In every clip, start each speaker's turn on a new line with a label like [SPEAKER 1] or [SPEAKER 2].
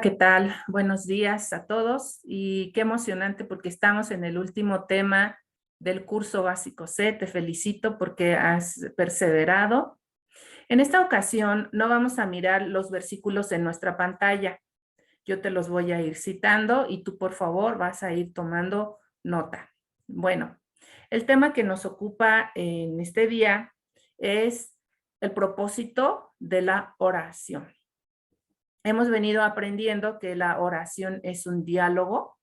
[SPEAKER 1] ¿qué tal? Buenos días a todos y qué emocionante porque estamos en el último tema del curso básico C. Te felicito porque has perseverado. En esta ocasión no vamos a mirar los versículos en nuestra pantalla. Yo te los voy a ir citando y tú por favor vas a ir tomando nota. Bueno, el tema que nos ocupa en este día es el propósito de la oración. Hemos venido aprendiendo que la oración es un diálogo.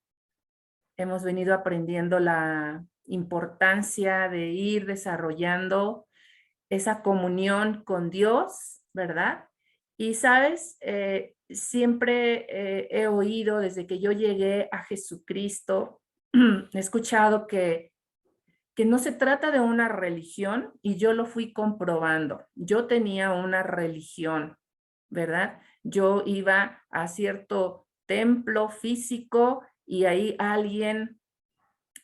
[SPEAKER 1] Hemos venido aprendiendo la importancia de ir desarrollando esa comunión con Dios, ¿verdad? Y sabes, siempre he oído desde que yo llegué a Jesucristo, he escuchado que no se trata de una religión y yo lo fui comprobando. Yo tenía una religión, ¿verdad? Yo iba a cierto templo físico y ahí alguien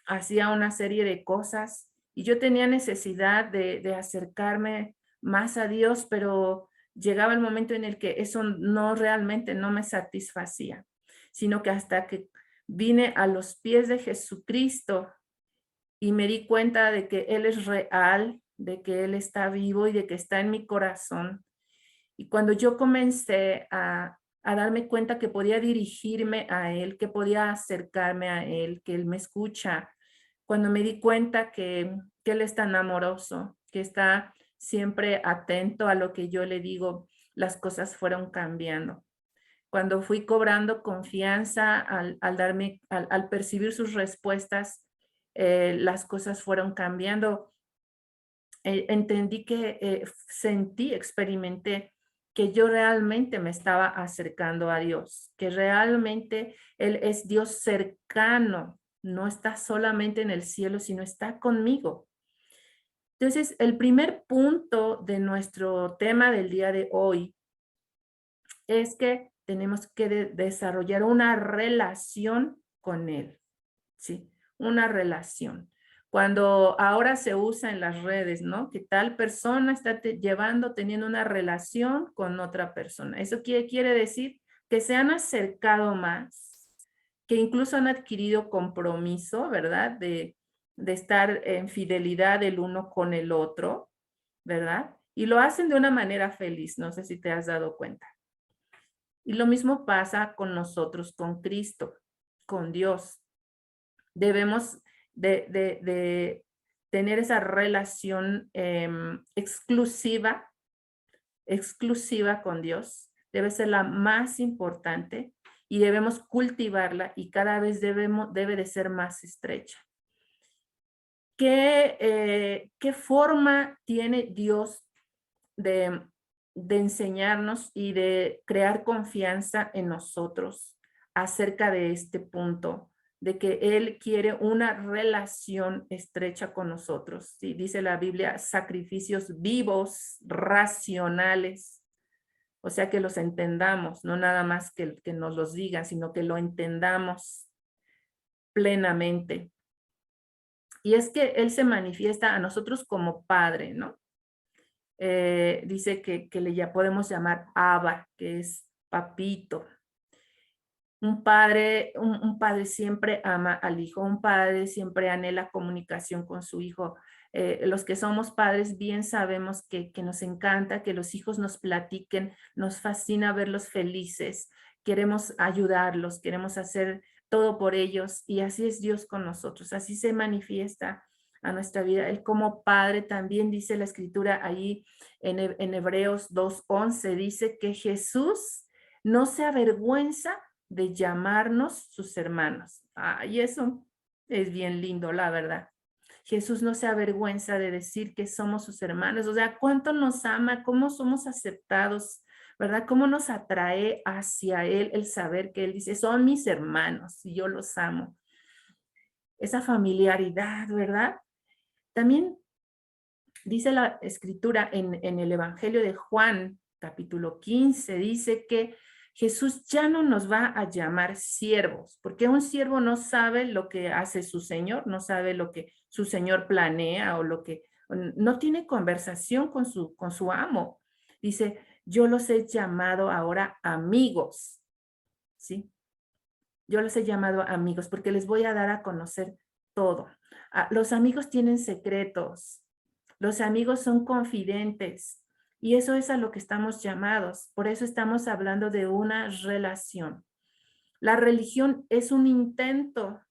[SPEAKER 1] hacía una serie de cosas y yo tenía necesidad de acercarme más a Dios, pero llegaba el momento en el que eso no realmente no me satisfacía, sino que hasta que vine a los pies de Jesucristo y me di cuenta de que Él es real, de que Él está vivo y de que está en mi corazón. Y cuando yo comencé a darme cuenta que podía dirigirme a Él, que podía acercarme a Él, que Él me escucha, cuando me di cuenta que Él es tan amoroso, que está siempre atento a lo que yo le digo, las cosas fueron cambiando. Cuando fui cobrando confianza al percibir sus respuestas, las cosas fueron cambiando. Entendí que sentí, experimenté que yo realmente me estaba acercando a Dios, que realmente Él es Dios cercano, no está solamente en el cielo, sino está conmigo. Entonces, el primer punto de nuestro tema del día de hoy es que tenemos que desarrollar una relación con Él, ¿sí? Una relación. Cuando ahora se usa en las redes, ¿no? Que tal persona está teniendo una relación con otra persona. Eso quiere decir que se han acercado más, que incluso han adquirido compromiso, ¿verdad? De estar en fidelidad el uno con el otro, ¿verdad? Y lo hacen de una manera feliz, no sé si te has dado cuenta. Y lo mismo pasa con nosotros, con Cristo, con Dios. Debemos de tener esa relación exclusiva con Dios. Debe ser la más importante y debemos cultivarla y cada vez debe de ser más estrecha. ¿Qué forma tiene Dios de enseñarnos y de crear confianza en nosotros acerca de este punto, de que Él quiere una relación estrecha con nosotros? ¿Sí? Dice la Biblia, sacrificios vivos, racionales, o sea, que los entendamos, no nada más que nos los digan, sino que lo entendamos plenamente. Y es que Él se manifiesta a nosotros como Padre, ¿no? Dice que ya podemos llamar Abba, que es papito. Un padre siempre ama al hijo, un padre siempre anhela comunicación con su hijo. Los que somos padres bien sabemos que nos encanta que los hijos nos platiquen, nos fascina verlos felices, queremos ayudarlos, queremos hacer todo por ellos y así es Dios con nosotros, así se manifiesta a nuestra vida. Él como padre también dice la escritura ahí en Hebreos 2:11, dice que Jesús no se avergüenza de llamarnos sus hermanos. Y eso es bien lindo, la verdad. Jesús no se avergüenza de decir que somos sus hermanos. O sea, cuánto nos ama, cómo somos aceptados, ¿verdad? Cómo nos atrae hacia Él el saber que Él dice, son mis hermanos y yo los amo. Esa familiaridad, ¿verdad? También dice la escritura en el Evangelio de Juan, capítulo 15, dice que Jesús ya no nos va a llamar siervos, porque un siervo no sabe lo que hace su Señor, no sabe lo que su Señor planea o lo que, no tiene conversación con su amo. Dice, yo los he llamado ahora amigos, ¿sí? Yo los he llamado amigos porque les voy a dar a conocer todo. Los amigos tienen secretos, los amigos son confidentes y eso es a lo que estamos llamados. Por eso estamos hablando de una relación. La religión es un intento,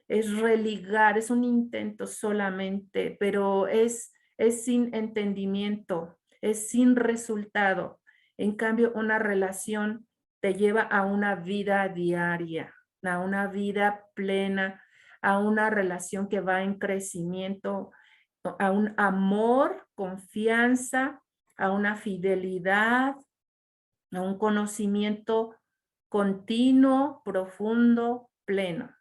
[SPEAKER 1] es religar, es un intento solamente, pero es sin entendimiento, es sin resultado. En cambio, una relación te lleva a una vida diaria, a una vida plena, a una relación que va en crecimiento, a un amor, confianza, a una fidelidad, a un conocimiento continuo, profundo, pleno.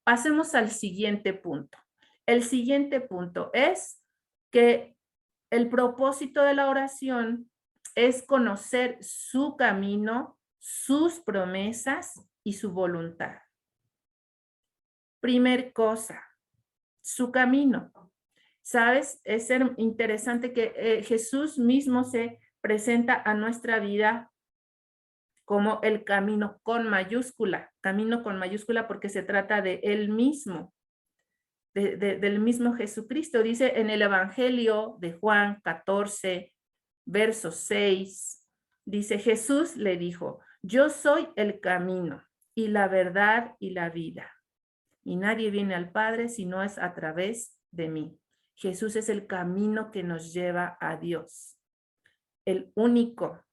[SPEAKER 1] Pasemos al siguiente punto. El siguiente punto es que el propósito de la oración es conocer su camino, sus promesas y su voluntad. Primer cosa, su camino. ¿Sabes? Es interesante que Jesús mismo se presenta a nuestra vida como el camino con mayúscula porque se trata de él mismo, del mismo Jesucristo. Dice en el Evangelio de Juan 14, verso 6, dice, Jesús le dijo, yo soy el camino y la verdad y la vida, y nadie viene al Padre si no es a través de mí. Jesús es el camino que nos lleva a Dios, el único.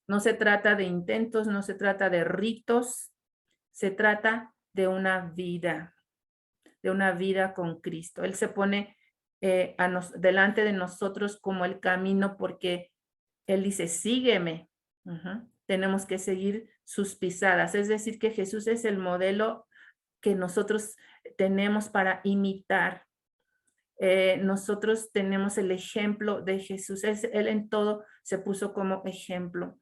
[SPEAKER 1] No se trata de intentos, no se trata de ritos, se trata de una vida con Cristo. Él se pone delante de nosotros como el camino porque Él dice, sígueme. Tenemos que seguir sus pisadas. Es decir, que Jesús es el modelo que nosotros tenemos para imitar. Nosotros tenemos el ejemplo de Jesús. Él en todo se puso como ejemplo.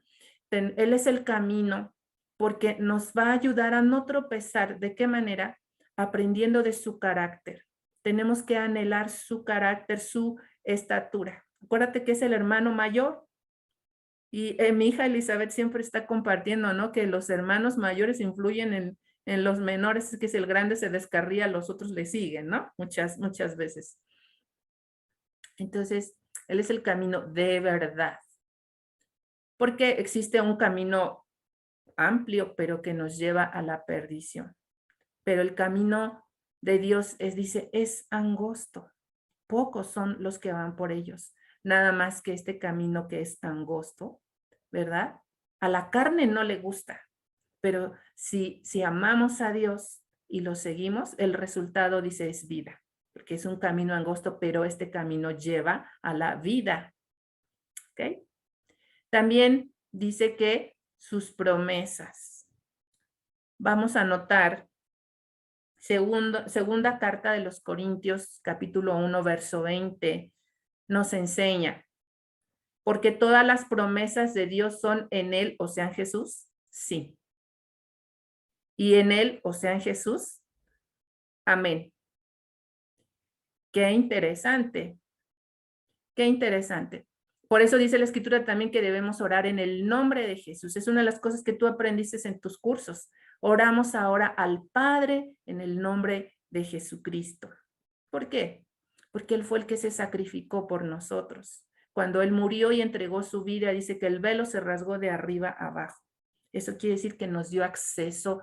[SPEAKER 1] Él es el camino porque nos va a ayudar a no tropezar. ¿De qué manera? Aprendiendo de su carácter. Tenemos que anhelar su carácter, su estatura. Acuérdate que es el hermano mayor. Y mi hija Elizabeth siempre está compartiendo, ¿no? Que los hermanos mayores influyen en los menores, es que si el grande se descarría, los otros le siguen, ¿no? Muchas veces. Entonces, él es el camino de verdad. Porque existe un camino amplio, pero que nos lleva a la perdición. Pero el camino de Dios dice, es angosto. Pocos son los que van por ellos. Nada más que este camino que es angosto, ¿verdad? A la carne no le gusta, pero si amamos a Dios y lo seguimos, el resultado dice es vida, porque es un camino angosto, pero este camino lleva a la vida. ¿Ok? También dice que sus promesas. Vamos a notar segunda carta de los Corintios, capítulo 1, verso 20, nos enseña, porque todas las promesas de Dios son en Él, o sea, en Jesús, sí. Y en Él, o sea, en Jesús, amén. Qué interesante, qué interesante. Por eso dice la Escritura también que debemos orar en el nombre de Jesús. Es una de las cosas que tú aprendiste en tus cursos. Oramos ahora al Padre en el nombre de Jesucristo. ¿Por qué? Porque Él fue el que se sacrificó por nosotros. Cuando Él murió y entregó su vida, dice que el velo se rasgó de arriba a abajo. Eso quiere decir que nos dio acceso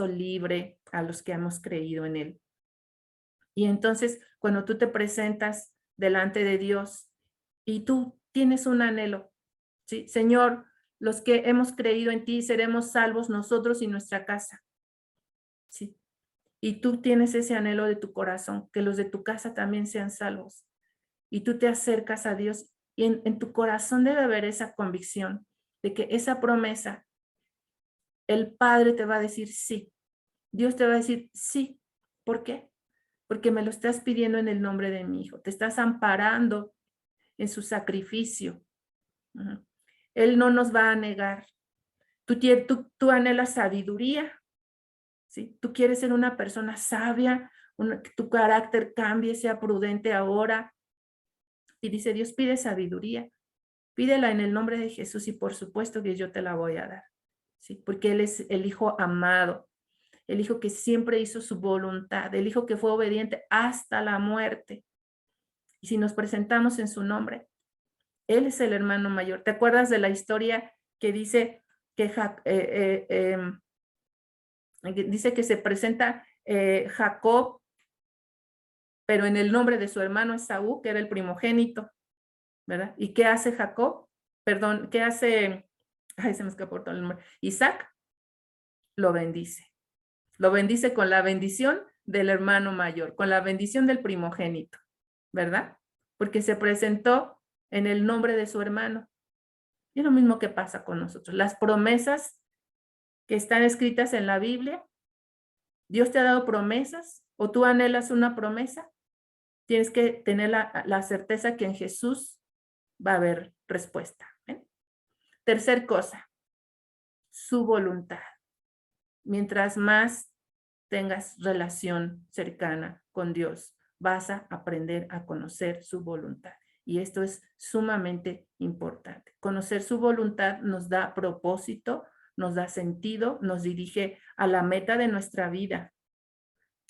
[SPEAKER 1] libre a los que hemos creído en Él. Y entonces, cuando tú te presentas delante de Dios y tú tienes un anhelo, ¿sí? Señor, los que hemos creído en ti seremos salvos nosotros y nuestra casa. ¿Sí? Y tú tienes ese anhelo de tu corazón, que los de tu casa también sean salvos. Y tú te acercas a Dios y en tu corazón debe haber esa convicción de que esa promesa, el Padre te va a decir sí. Dios te va a decir sí. ¿Por qué? Porque me lo estás pidiendo en el nombre de mi Hijo. Te estás amparando en su sacrificio. Él no nos va a negar. Tú anhelas sabiduría, ¿sí? Tú quieres ser una persona sabia, que tu carácter cambie, sea prudente ahora. Y dice, Dios pide sabiduría. pídela en el nombre de Jesús y por supuesto que yo te la voy a dar, ¿sí? Porque Él es el Hijo amado, el Hijo que siempre hizo su voluntad, el Hijo que fue obediente hasta la muerte. Y si nos presentamos en su nombre, Él es el hermano mayor. ¿Te acuerdas de la historia que dice que dice que se presenta Jacob, pero en el nombre de su hermano Esaú, que era el primogénito, ¿verdad? ¿Y qué hace Jacob? Perdón, ¿qué hace? Ay, se me escapó todo el nombre. Isaac lo bendice. Lo bendice con la bendición del hermano mayor, con la bendición del primogénito, ¿verdad? Porque se presentó en el nombre de su hermano. Y es lo mismo que pasa con nosotros. Las promesas que están escritas en la Biblia, Dios te ha dado promesas o tú anhelas una promesa, tienes que tener la certeza que en Jesús va a haber respuesta. ¿Eh? Tercer cosa, su voluntad. Mientras más tengas relación cercana con Dios, vas a aprender a conocer su voluntad. Y esto es sumamente importante. Conocer su voluntad nos da propósito, nos da sentido, nos dirige a la meta de nuestra vida.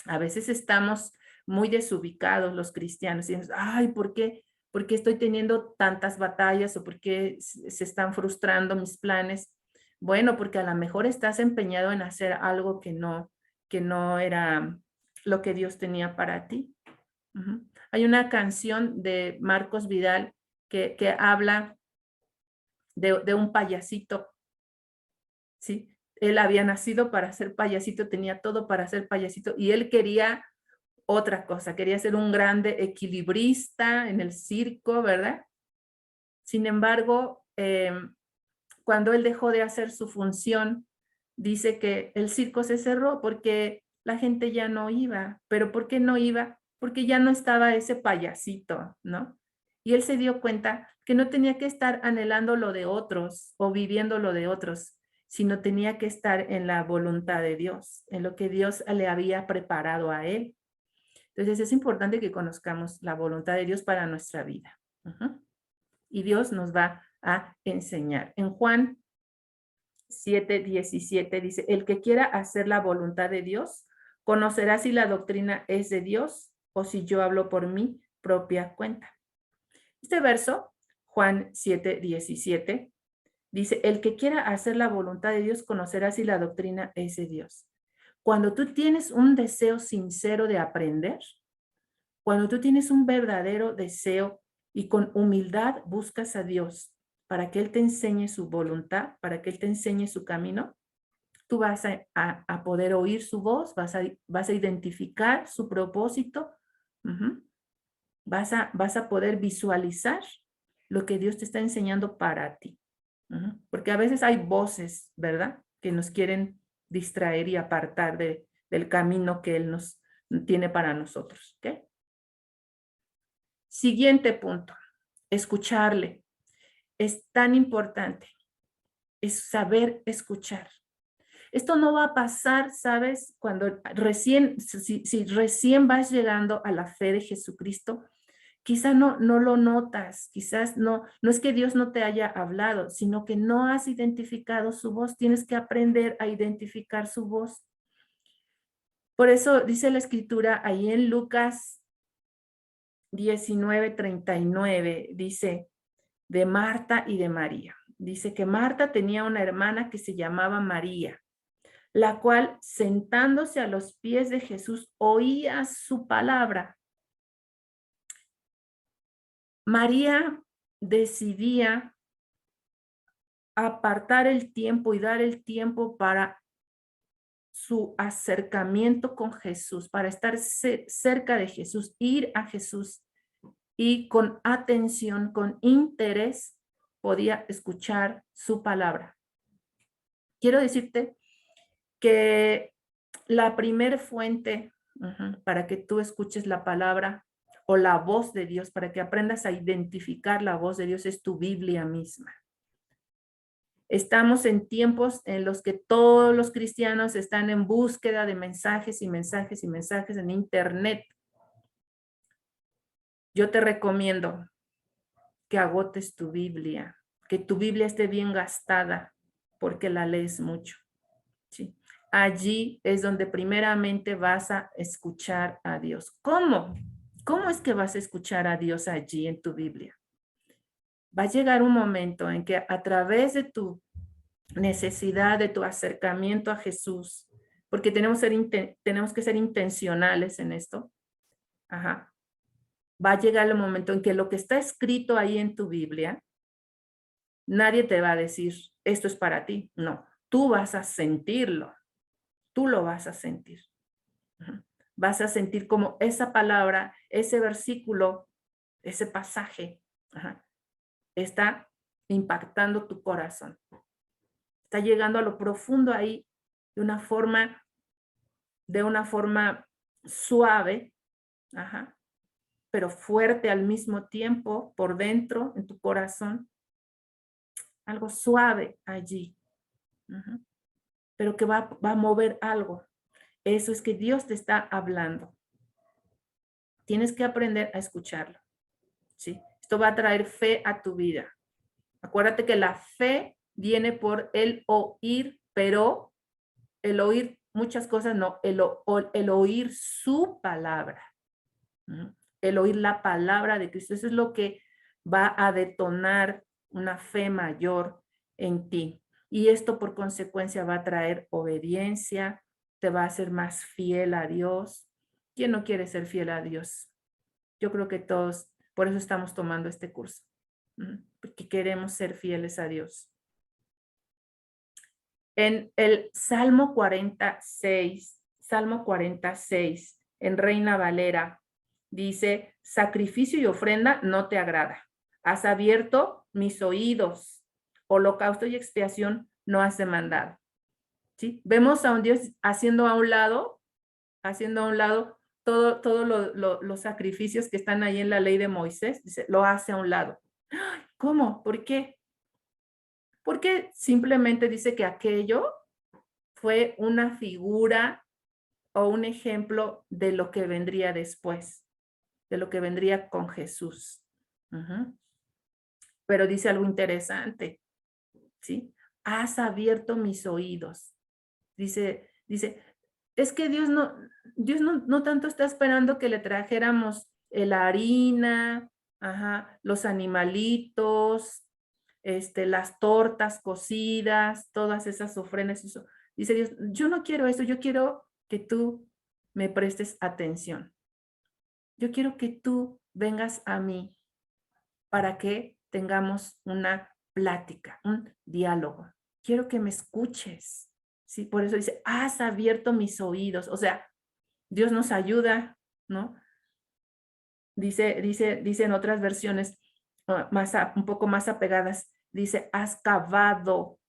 [SPEAKER 1] A veces estamos muy desubicados los cristianos y decimos, ay, ¿por qué? ¿Por qué estoy teniendo tantas batallas o por qué se están frustrando mis planes? Bueno, porque a lo mejor estás empeñado en hacer algo que no era lo que Dios tenía para ti. Hay una canción de Marcos Vidal que habla de un payasito, ¿sí? Él había nacido para ser payasito, tenía todo para ser payasito y él quería otra cosa, quería ser un grande equilibrista en el circo, ¿verdad? Sin embargo, cuando él dejó de hacer su función, dice que el circo se cerró porque la gente ya no iba. ¿Pero por qué no iba? Porque ya no estaba ese payasito, ¿no? Y él se dio cuenta que no tenía que estar anhelando lo de otros o viviendo lo de otros, sino tenía que estar en la voluntad de Dios, en lo que Dios le había preparado a él. Entonces es importante que conozcamos la voluntad de Dios para nuestra vida. Y Dios nos va a enseñar. En Juan 7:17 dice, el que quiera hacer la voluntad de Dios, conocerá si la doctrina es de Dios o si yo hablo por mi propia cuenta. Este verso, Juan 7:17, dice, el que quiera hacer la voluntad de Dios, conocerá si la doctrina es de Dios. Cuando tú tienes un deseo sincero de aprender, cuando tú tienes un verdadero deseo y con humildad buscas a Dios para que Él te enseñe su voluntad, para que Él te enseñe su camino, tú vas a poder oír su voz, vas a identificar su propósito, vas a poder visualizar lo que Dios te está enseñando para ti. Porque a veces hay voces, ¿verdad? Que nos quieren distraer y apartar del camino que Él nos tiene para nosotros. ¿Ok? Siguiente punto, escucharle. Es tan importante, es saber escuchar. Esto no va a pasar, ¿sabes? Cuando recién, si recién vas llegando a la fe de Jesucristo, quizá no lo notas, quizás no es que Dios no te haya hablado, sino que no has identificado su voz. Tienes que aprender a identificar su voz. Por eso dice la Escritura ahí en Lucas 19:39, dice, de Marta y de María. Dice que Marta tenía una hermana que se llamaba María, la cual sentándose a los pies de Jesús oía su palabra. María decidía apartar el tiempo y dar el tiempo para su acercamiento con Jesús, para estar cerca de Jesús, ir a Jesús y con atención, con interés, podía escuchar su palabra. Quiero decirte que la primer fuente para que tú escuches la palabra o la voz de Dios, para que aprendas a identificar la voz de Dios, es tu Biblia misma. Estamos en tiempos en los que todos los cristianos están en búsqueda de mensajes y mensajes y mensajes en Internet. Yo te recomiendo que agotes tu Biblia, que tu Biblia esté bien gastada porque la lees mucho. ¿Sí? Allí es donde primeramente vas a escuchar a Dios. ¿Cómo? ¿Cómo es que vas a escuchar a Dios allí en tu Biblia? Va a llegar un momento en que a través de tu necesidad, de tu acercamiento a Jesús, porque tenemos que ser intencionales en esto, ajá, va a llegar el momento en que lo que está escrito ahí en tu Biblia, nadie te va a decir, esto es para ti. No, tú vas a sentirlo, tú lo vas a sentir. Ajá. Vas a sentir como esa palabra, ese versículo, ese pasaje, ajá, está impactando tu corazón. Está llegando a lo profundo ahí de una forma suave, ajá, pero fuerte al mismo tiempo por dentro, en tu corazón, algo suave allí, ajá, pero que va a mover algo. Eso es que Dios te está hablando. Tienes que aprender a escucharlo, ¿sí? Esto va a traer fe a tu vida. Acuérdate que la fe viene por el oír, pero el oír muchas cosas no, el oír su palabra. El oír la palabra de Cristo. Eso es lo que va a detonar una fe mayor en ti. Y esto por consecuencia va a traer obediencia, te va a hacer más fiel a Dios. ¿Quién no quiere ser fiel a Dios? Yo creo que todos, por eso estamos tomando este curso, porque queremos ser fieles a Dios. En el Salmo 46, en Reina Valera, dice, sacrificio y ofrenda no te agrada. Has abierto mis oídos. Holocausto y expiación no has demandado. ¿Sí? Vemos a un Dios haciendo a un lado todos los sacrificios que están ahí en la ley de Moisés. Dice, lo hace a un lado. ¿Cómo? ¿Por qué? Porque simplemente dice que aquello fue una figura o un ejemplo de lo que vendría después, de lo que vendría con Jesús. Pero dice algo interesante, ¿sí? Has abierto mis oídos. Dice, es que Dios no tanto está esperando que le trajéramos la harina, ajá, los animalitos, las tortas cocidas, todas esas ofrendas. Eso. Dice Dios, yo no quiero eso, yo quiero que tú me prestes atención. Yo quiero que tú vengas a mí para que tengamos una plática, un diálogo. Quiero que me escuches. Sí, por eso dice, has abierto mis oídos. O sea, Dios nos ayuda, ¿no? Dice en otras versiones un poco más apegadas, dice, has cavado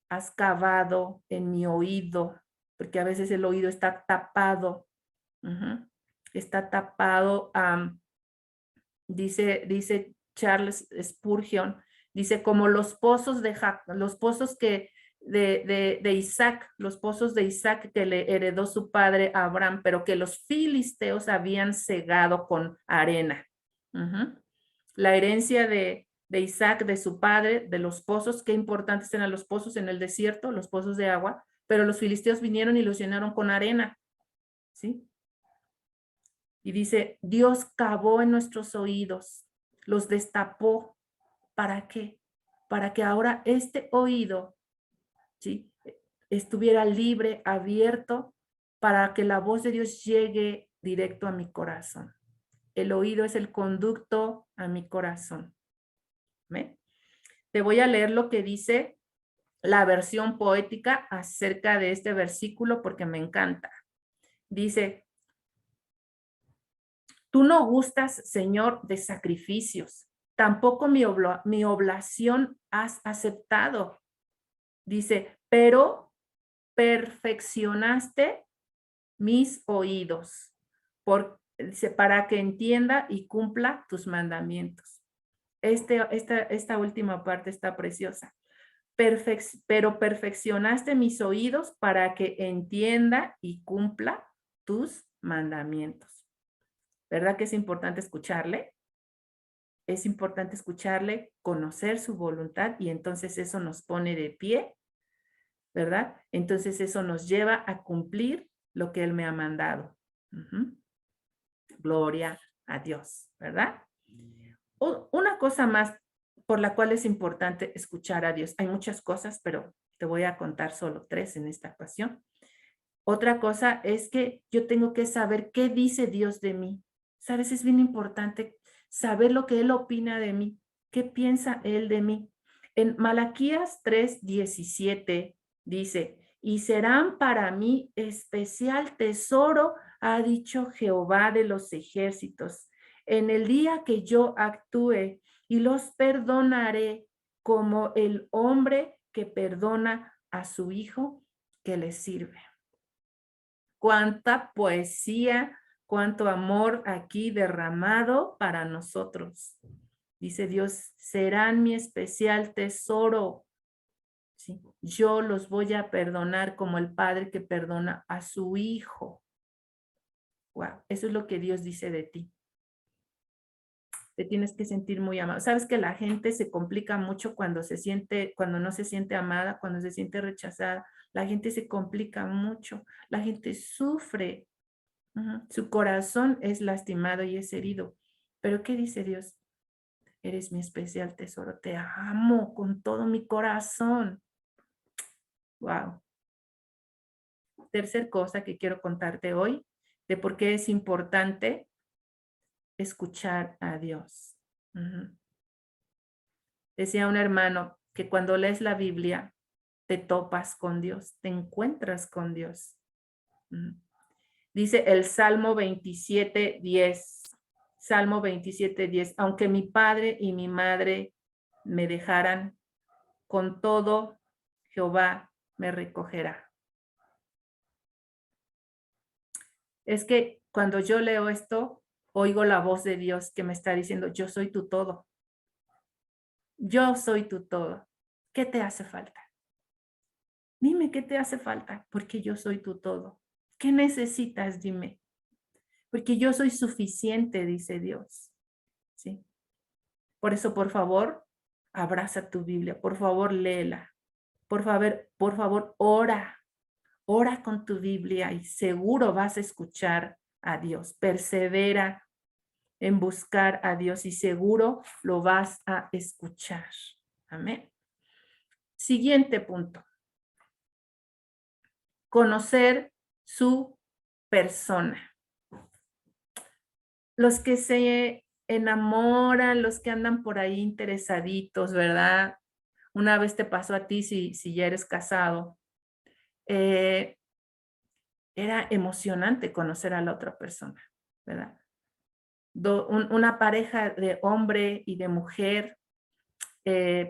[SPEAKER 1] en mi oído, porque a veces el oído está tapado. Está tapado. Dice Charles Spurgeon, dice, como los pozos de Isaac, los pozos de Isaac que le heredó su padre Abraham, pero que los filisteos habían cegado con arena. La herencia de Isaac, de su padre, de los pozos, qué importantes eran los pozos en el desierto, los pozos de agua, pero los filisteos vinieron y los llenaron con arena, ¿sí? Y dice, Dios cavó en nuestros oídos, los destapó. ¿Para qué? Para que ahora este oído, ¿sí?, estuviera libre, abierto, para que la voz de Dios llegue directo a mi corazón. El oído es el conducto a mi corazón. ¿Ve? Te voy a leer lo que dice la versión poética acerca de este versículo porque me encanta. Dice, tú no gustas, Señor, de sacrificios, tampoco mi oblación has aceptado. Dice, pero perfeccionaste mis oídos, dice, para que entienda y cumpla tus mandamientos. Esta última parte está preciosa. Pero perfeccionaste mis oídos para que entienda y cumpla tus mandamientos. ¿Verdad que es importante escucharle? es importante escucharle, conocer su voluntad y entonces eso nos pone de pie, ¿verdad? Entonces eso nos lleva a cumplir lo que Él me ha mandado. Gloria a Dios, ¿verdad? Una cosa más por la cual es importante escuchar a Dios. Hay muchas cosas, pero te voy a contar solo 3 en esta ocasión. Otra cosa es que yo tengo que saber qué dice Dios de mí. ¿Sabes? Es bien importante saber lo que Él opina de mí, qué piensa Él de mí. En Malaquías 3:17 dice, y serán para mí especial tesoro, ha dicho Jehová de los ejércitos, en el día que yo actúe y los perdonaré como el hombre que perdona a su hijo que le sirve. Cuánta poesía, cuánto amor aquí derramado para nosotros. Dice Dios, serán mi especial tesoro. ¿Sí? Yo los voy a perdonar como el padre que perdona a su hijo. Wow, eso es lo que Dios dice de ti. Te tienes que sentir muy amado. Sabes que la gente se complica mucho cuando no se siente amada, cuando se siente rechazada. La gente se complica mucho. La gente sufre. Su corazón es lastimado y es herido. Pero ¿qué dice Dios? Eres mi especial tesoro. Te amo con todo mi corazón. Wow. Tercer cosa que quiero contarte hoy de por qué es importante escuchar a Dios. Decía un hermano que cuando lees la Biblia te topas con Dios, te encuentras con Dios. Dice el Salmo 27:10. Salmo 27:10. Aunque mi padre y mi madre me dejaran, con todo Jehová me recogerá. Es que cuando yo leo esto, oigo la voz de Dios que me está diciendo, yo soy tu todo. Yo soy tu todo. ¿Qué te hace falta? Dime qué te hace falta, porque yo soy tu todo. ¿Qué necesitas? Dime. Porque yo soy suficiente, dice Dios. ¿Sí? Por eso, por favor, abraza tu Biblia. Por favor, léela. Por favor, ora. Ora con tu Biblia y seguro vas a escuchar a Dios. Persevera en buscar a Dios y seguro lo vas a escuchar. Amén. Siguiente punto. Conocer su persona. Los que se enamoran, los que andan por ahí interesaditos, ¿verdad? Una vez te pasó a ti si ya eres casado. Era emocionante conocer a la otra persona, ¿verdad? Una pareja de hombre y de mujer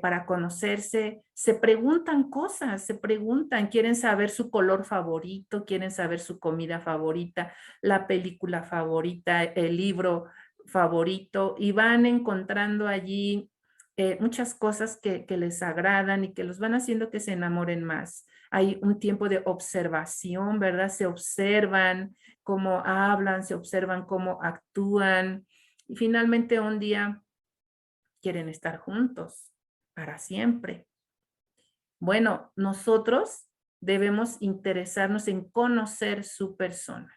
[SPEAKER 1] para conocerse, se preguntan cosas, quieren saber su color favorito, quieren saber su comida favorita, la película favorita, el libro favorito, y van encontrando allí muchas cosas que les agradan y que los van haciendo que se enamoren más. Hay un tiempo de observación, ¿verdad? Se observan cómo hablan, se observan cómo actúan, y finalmente un día quieren estar juntos para siempre. Bueno, nosotros debemos interesarnos en conocer su persona.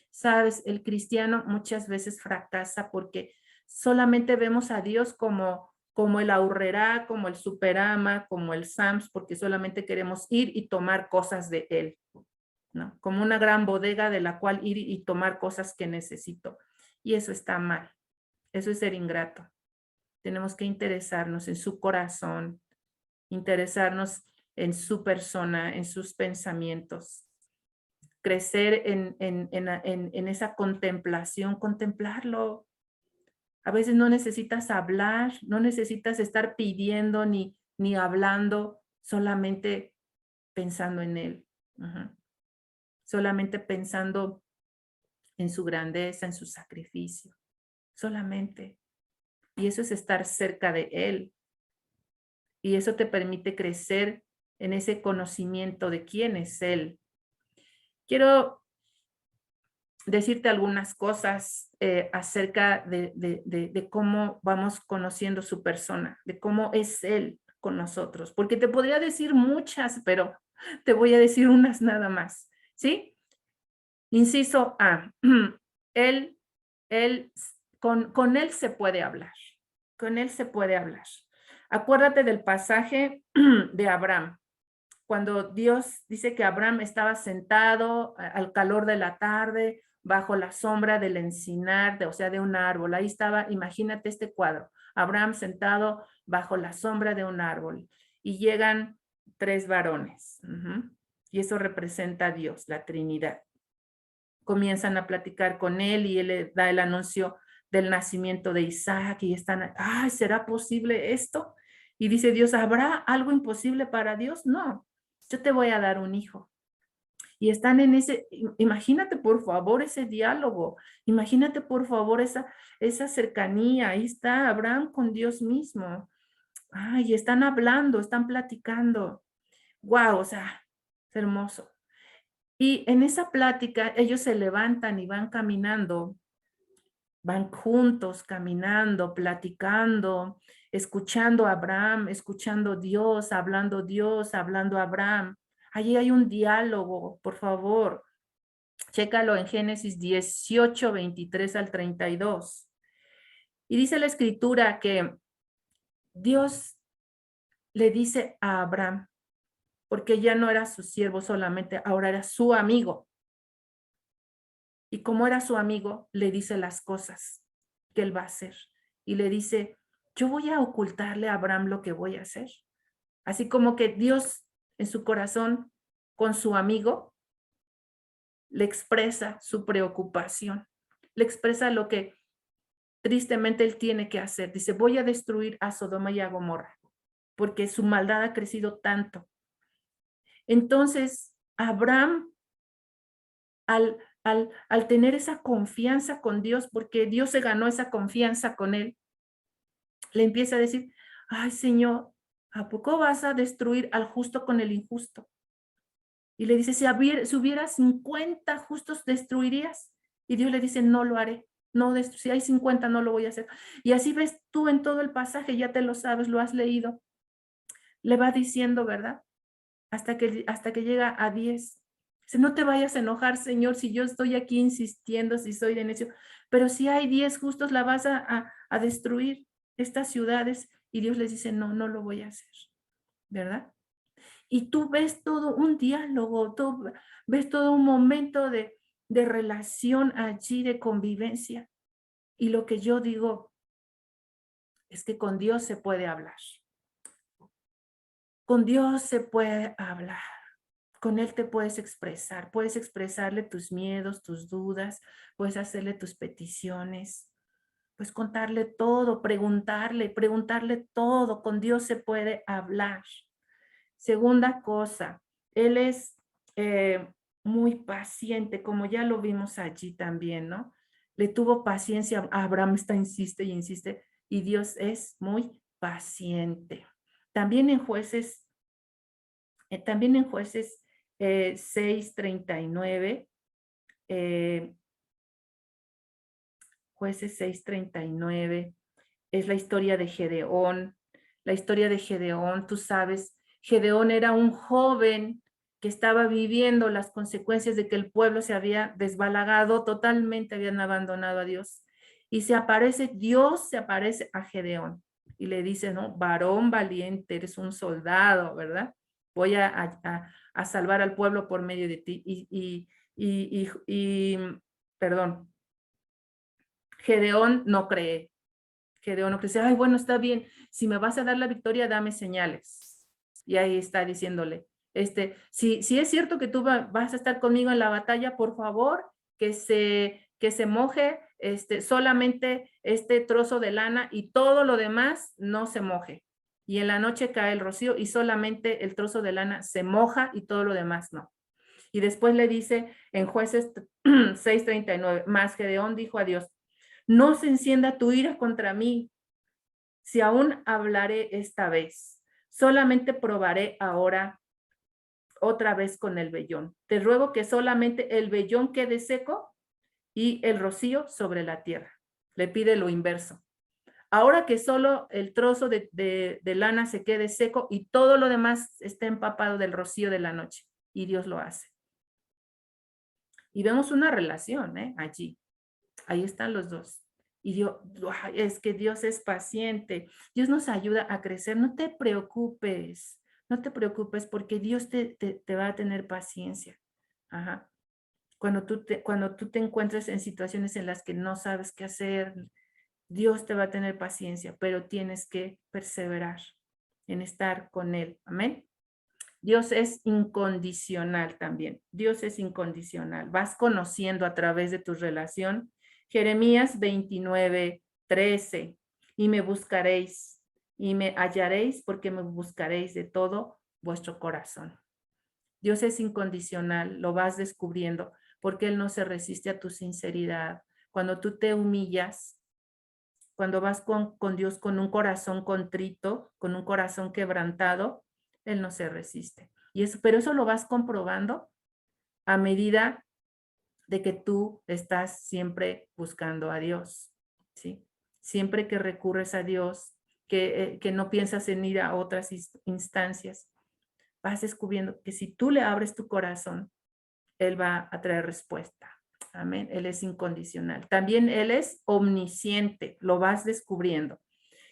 [SPEAKER 1] Sabes, el cristiano muchas veces fracasa porque solamente vemos a Dios como el aurrerá, como el superama, como el Sams, porque solamente queremos ir y tomar cosas de él, ¿no? Como una gran bodega de la cual ir y tomar cosas que necesito. Y eso está mal. Eso es ser ingrato. Tenemos que interesarnos en su corazón, interesarnos en su persona, en sus pensamientos, crecer en esa contemplación, contemplarlo. A veces no necesitas hablar, no necesitas estar pidiendo ni hablando, solamente pensando en él. Solamente pensando en su grandeza, en su sacrificio. Solamente. Y eso es estar cerca de él. Y eso te permite crecer en ese conocimiento de quién es él. Quiero decirte algunas cosas acerca de cómo vamos conociendo su persona, de cómo es Él con nosotros, porque te podría decir muchas, pero te voy a decir unas nada más, ¿sí? Inciso A, él, él, con Él se puede hablar, con Él se puede hablar. Acuérdate del pasaje de Abraham, cuando Dios dice que Abraham estaba sentado al calor de la tarde, bajo la sombra del encinar, o sea, de un árbol. Ahí estaba, imagínate este cuadro, Abraham sentado bajo la sombra de un árbol y llegan 3 varones. Y eso representa a Dios, la Trinidad. Comienzan a platicar con él y él le da el anuncio del nacimiento de Isaac y están, ay, ¿será posible esto? Y dice Dios, ¿habrá algo imposible para Dios? No, yo te voy a dar un hijo. Y están en ese, imagínate por favor ese diálogo, imagínate por favor esa cercanía, ahí está Abraham con Dios mismo. Ay, están hablando, están platicando. Wow, o sea, es hermoso. Y en esa plática ellos se levantan y van caminando, van juntos caminando, platicando, escuchando a Abraham, escuchando Dios, hablando a Abraham. Allí hay un diálogo, por favor. Chécalo en Génesis 18, 23 al 32. Y dice la escritura que Dios le dice a Abraham, porque ya no era su siervo solamente, ahora era su amigo. Y como era su amigo, le dice las cosas que él va a hacer. Y le dice, yo voy a ocultarle a Abraham lo que voy a hacer. Así como que Dios en su corazón con su amigo le expresa su preocupación, le expresa lo que tristemente él tiene que hacer. Dice, voy a destruir a Sodoma y a Gomorra porque su maldad ha crecido tanto. Entonces, Abraham, al tener esa confianza con Dios, porque Dios se ganó esa confianza con él, le empieza a decir, ay Señor, ¿a poco vas a destruir al justo con el injusto? Y le dice, si hubiera 50 justos, ¿destruirías? Y Dios le dice, no lo haré. No, si hay 50, no lo voy a hacer. Y así ves tú en todo el pasaje, ya te lo sabes, lo has leído. Le va diciendo, ¿verdad? Hasta que llega a 10. Dice, no te vayas a enojar, Señor, si yo estoy aquí insistiendo, si soy de necio. Pero si hay 10 justos, la vas a destruir estas ciudades. Y Dios les dice, no, no lo voy a hacer, ¿verdad? Y tú ves todo un diálogo, ves todo un momento de relación allí, de convivencia. Y lo que yo digo es que con Dios se puede hablar. Con Dios se puede hablar. Con Él te puedes expresarle tus miedos, tus dudas, puedes hacerle tus peticiones, puedes contarle todo, preguntarle todo. Con Dios se puede hablar. Segunda cosa, Él es muy paciente, como ya lo vimos allí también, ¿no? Le tuvo paciencia, Abraham insiste y insiste, y Dios es muy paciente. También en Jueces, también en Jueces 6:39, Jueces 6:39, es la historia de Gedeón. La historia de Gedeón, tú sabes, Gedeón era un joven que estaba viviendo las consecuencias de que el pueblo se había desbalagado, totalmente habían abandonado a Dios. Y Dios se aparece a Gedeón y le dice, no, varón valiente, eres un soldado, ¿verdad? Voy a salvar al pueblo por medio de ti. Perdón, Gedeón no cree. Gedeón no cree, ay, bueno, está bien, si me vas a dar la victoria, dame señales. Y ahí está diciéndole, si es cierto que tú vas a estar conmigo en la batalla, por favor, que se moje solamente este trozo de lana y todo lo demás no se moje. Y en la noche cae el rocío y solamente el trozo de lana se moja y todo lo demás no. Y después le dice en Jueces 6:39, más Gedeón dijo a Dios, no se encienda tu ira contra mí, si aún hablaré esta vez. Solamente probaré ahora otra vez con el vellón. Te ruego que solamente el vellón quede seco y el rocío sobre la tierra. Le pide lo inverso. Ahora que solo el trozo de lana se quede seco y todo lo demás esté empapado del rocío de la noche. Y Dios lo hace. Y vemos una relación allí. Ahí están los dos. Y Dios, es que Dios es paciente. Dios nos ayuda a crecer. No te preocupes. No te preocupes porque Dios te va a tener paciencia. Ajá. Cuando tú te encuentres en situaciones en las que no sabes qué hacer, Dios te va a tener paciencia, pero tienes que perseverar en estar con Él. Amén. Dios es incondicional también. Dios es incondicional. Vas conociendo a través de tu relación. Jeremías 29:13. Y me buscaréis y me hallaréis porque me buscaréis de todo vuestro corazón. Dios es incondicional, lo vas descubriendo porque Él no se resiste a tu sinceridad. Cuando tú te humillas, cuando vas con Dios con un corazón contrito, con un corazón quebrantado, Él no se resiste. Pero eso lo vas comprobando a medida de que tú estás siempre buscando a Dios, ¿sí? Siempre que recurres a Dios, que no piensas en ir a otras instancias, vas descubriendo que si tú le abres tu corazón, Él va a traer respuesta. Amén. Él es incondicional. También Él es omnisciente. Lo vas descubriendo.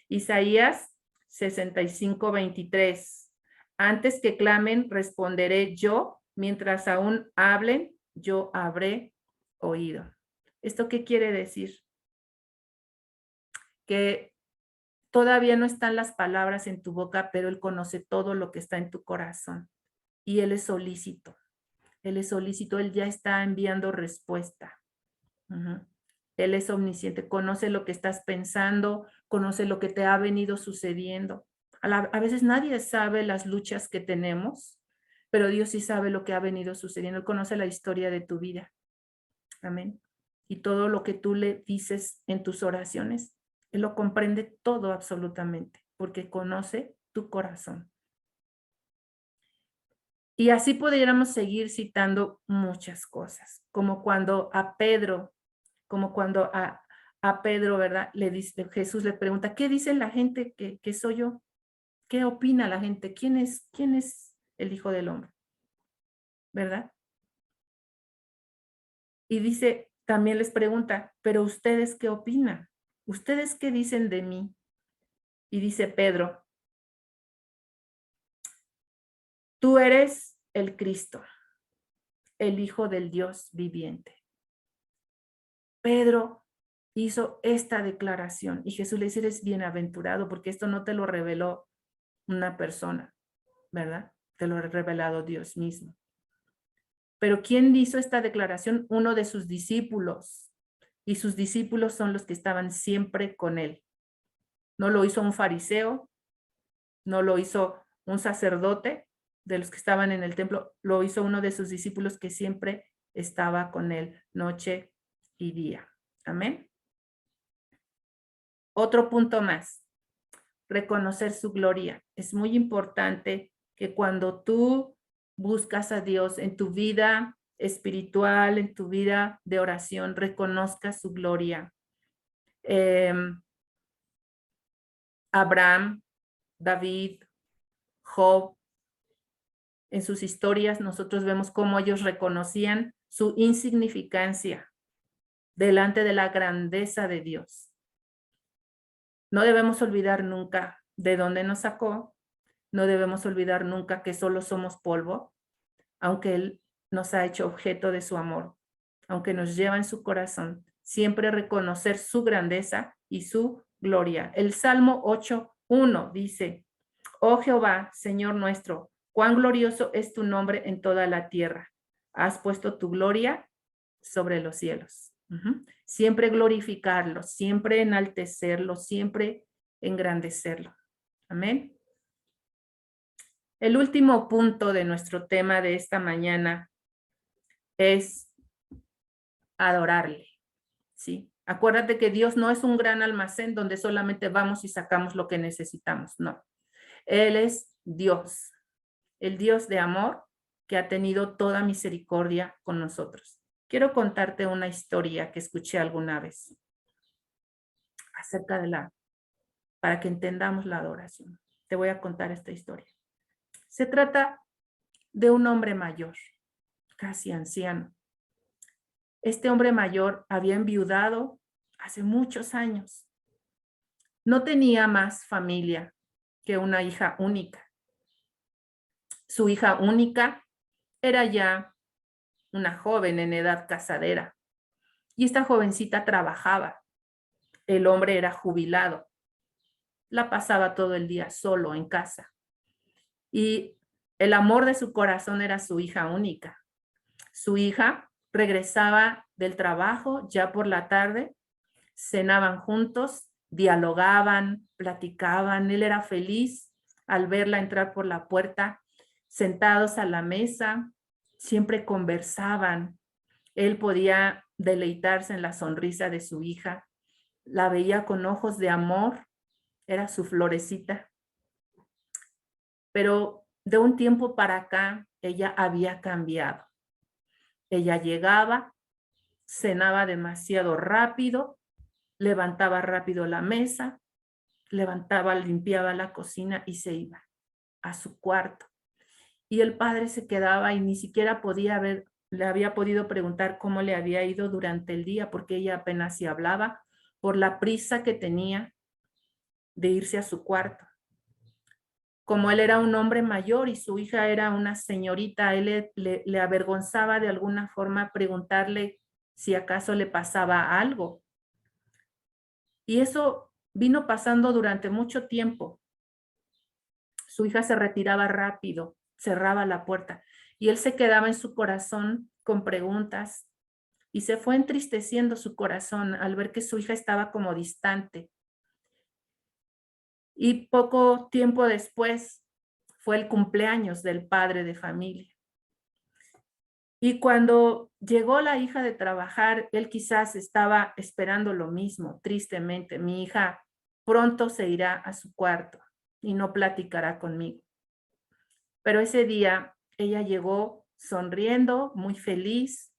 [SPEAKER 1] Isaías 65:23. Antes que clamen, responderé yo. Mientras aún hablen, yo habré oído. ¿Esto qué quiere decir? Que todavía no están las palabras en tu boca, pero Él conoce todo lo que está en tu corazón. Y Él es solícito. Él es solícito, Él ya está enviando respuesta. Él es omnisciente, conoce lo que estás pensando, conoce lo que te ha venido sucediendo. A veces nadie sabe las luchas que tenemos, pero Dios sí sabe lo que ha venido sucediendo. Él conoce la historia de tu vida. Amén. Y todo lo que tú le dices en tus oraciones, Él lo comprende todo absolutamente, porque conoce tu corazón. Y así pudiéramos seguir citando muchas cosas, como cuando a Pedro, ¿verdad? Jesús le pregunta, ¿qué dice la gente que soy yo? ¿Qué opina la gente? ¿Quién es el Hijo del Hombre? ¿Verdad? Y dice, también les pregunta, ¿pero ustedes qué opinan? ¿Ustedes qué dicen de mí? Y dice Pedro, tú eres el Cristo, el Hijo del Dios viviente. Pedro hizo esta declaración y Jesús le dice, eres bienaventurado porque esto no te lo reveló una persona, ¿verdad? Te lo ha revelado Dios mismo. Pero ¿quién hizo esta declaración? Uno de sus discípulos. Y sus discípulos son los que estaban siempre con él. No lo hizo un fariseo, no lo hizo un sacerdote de los que estaban en el templo, lo hizo uno de sus discípulos que siempre estaba con él noche y día. Amén. Otro punto más, reconocer su gloria. Es muy importante que cuando tú buscas a Dios en tu vida espiritual, en tu vida de oración, reconozcas su gloria. Abraham, David, Job, en sus historias nosotros vemos cómo ellos reconocían su insignificancia delante de la grandeza de Dios. No debemos olvidar nunca de dónde nos sacó, no debemos olvidar nunca que solo somos polvo, aunque Él nos ha hecho objeto de su amor, aunque nos lleva en su corazón, siempre reconocer su grandeza y su gloria. El Salmo 8:1 dice, oh Jehová, Señor nuestro, cuán glorioso es tu nombre en toda la tierra. Has puesto tu gloria sobre los cielos. Siempre glorificarlo, siempre enaltecerlo, siempre engrandecerlo. Amén. El último punto de nuestro tema de esta mañana es adorarle, ¿sí? Acuérdate que Dios no es un gran almacén donde solamente vamos y sacamos lo que necesitamos, no. Él es Dios, el Dios de amor que ha tenido toda misericordia con nosotros. Quiero contarte una historia que escuché alguna vez acerca para que entendamos la adoración. Te voy a contar esta historia. Se trata de un hombre mayor, casi anciano. Este hombre mayor había enviudado hace muchos años. No tenía más familia que una hija única. Su hija única era ya una joven en edad casadera y esta jovencita trabajaba. El hombre era jubilado. La pasaba todo el día solo en casa y el amor de su corazón era su hija única. Su hija regresaba del trabajo ya por la tarde, cenaban juntos, dialogaban, platicaban. Él era feliz al verla entrar por la puerta, sentados a la mesa, siempre conversaban. Él podía deleitarse en la sonrisa de su hija, la veía con ojos de amor, era su florecita. Pero de un tiempo para acá, ella había cambiado. Ella llegaba, cenaba demasiado rápido, levantaba rápido la mesa, limpiaba la cocina y se iba a su cuarto. Y el padre se quedaba y ni siquiera le había podido preguntar cómo le había ido durante el día, porque ella apenas si hablaba por la prisa que tenía de irse a su cuarto. Como él era un hombre mayor y su hija era una señorita, él le avergonzaba de alguna forma preguntarle si acaso le pasaba algo. Y eso vino pasando durante mucho tiempo. Su hija se retiraba rápido, cerraba la puerta y él se quedaba en su corazón con preguntas y se fue entristeciendo su corazón al ver que su hija estaba como distante. Y poco tiempo después fue el cumpleaños del padre de familia. Y cuando llegó la hija de trabajar, él quizás estaba esperando lo mismo, tristemente. Mi hija pronto se irá a su cuarto y no platicará conmigo. Pero ese día ella llegó sonriendo, muy feliz,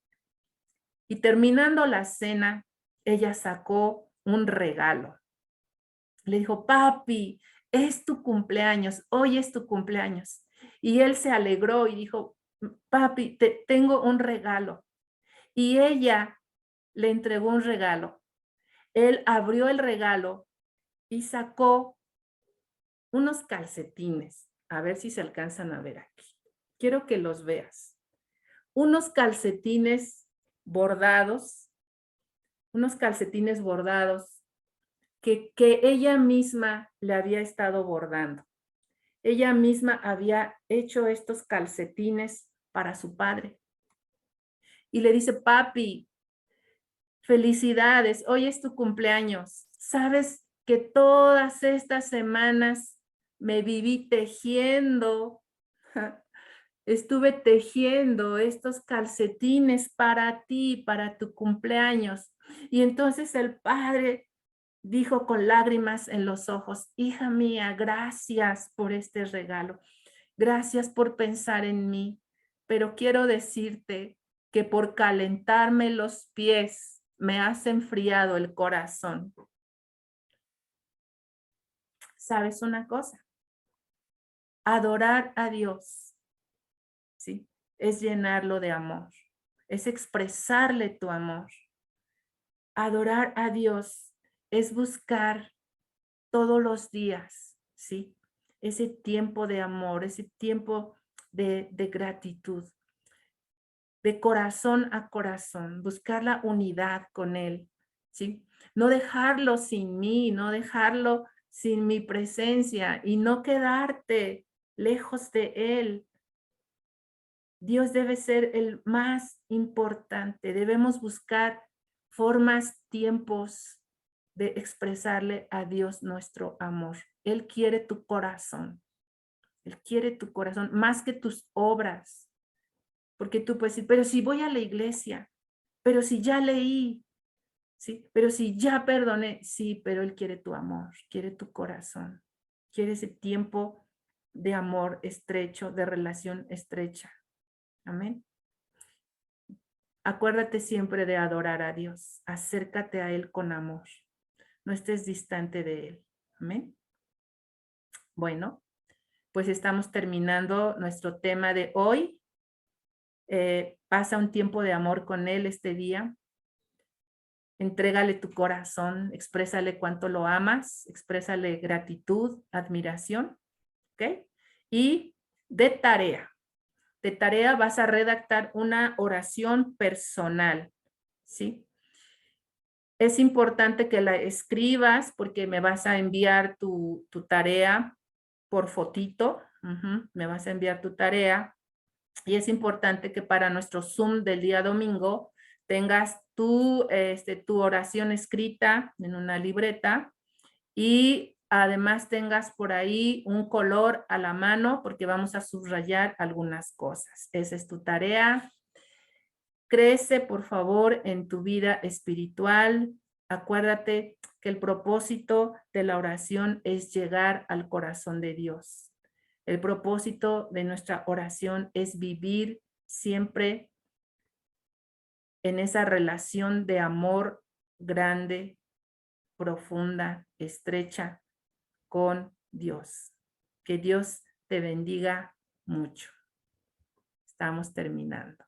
[SPEAKER 1] y terminando la cena, ella sacó un regalo. Le dijo, papi, es tu cumpleaños, hoy es tu cumpleaños. Y él se alegró y dijo, papi, tengo un regalo. Y ella le entregó un regalo. Él abrió el regalo y sacó unos calcetines. A ver si se alcanzan a ver aquí. Quiero que los veas. Unos calcetines bordados, que ella misma le había estado bordando. Ella misma había hecho estos calcetines para su padre. Y le dice, papi, felicidades, hoy es tu cumpleaños. ¿Sabes que todas estas semanas me viví tejiendo? Estuve tejiendo estos calcetines para ti, para tu cumpleaños. Y entonces el padre dijo con lágrimas en los ojos, hija mía, gracias por este regalo. Gracias por pensar en mí, pero quiero decirte que por calentarme los pies me has enfriado el corazón. ¿Sabes una cosa? Adorar a Dios, ¿sí? Es llenarlo de amor, es expresarle tu amor. Adorar a Dios es buscar todos los días, ¿sí? Ese tiempo de amor, ese tiempo de gratitud, de corazón a corazón, buscar la unidad con Él, ¿sí? No dejarlo sin mí, no dejarlo sin mi presencia y no quedarte lejos de Él. Dios debe ser el más importante. Debemos buscar formas, tiempos de expresarle a Dios nuestro amor. Él quiere tu corazón. Él quiere tu corazón más que tus obras. Porque tú puedes decir, pero si voy a la iglesia, pero si ya leí, ¿sí? Pero si ya perdoné, sí, pero Él quiere tu amor, quiere tu corazón, quiere ese tiempo de amor estrecho, de relación estrecha. Amén. Acuérdate siempre de adorar a Dios. Acércate a Él con amor. No estés distante de Él. Amén. Bueno, pues estamos terminando nuestro tema de hoy. Pasa un tiempo de amor con Él este día. Entrégale tu corazón, exprésale cuánto lo amas, exprésale gratitud, admiración, ¿ok? Y de tarea vas a redactar una oración personal, ¿sí? Es importante que la escribas porque me vas a enviar tu tarea por fotito, me vas a enviar tu tarea y es importante que para nuestro Zoom del día domingo tengas tu oración escrita en una libreta y además tengas por ahí un color a la mano porque vamos a subrayar algunas cosas. Esa es tu tarea. Crece, por favor, en tu vida espiritual. Acuérdate que el propósito de la oración es llegar al corazón de Dios. El propósito de nuestra oración es vivir siempre en esa relación de amor grande, profunda, estrecha con Dios. Que Dios te bendiga mucho. Estamos terminando.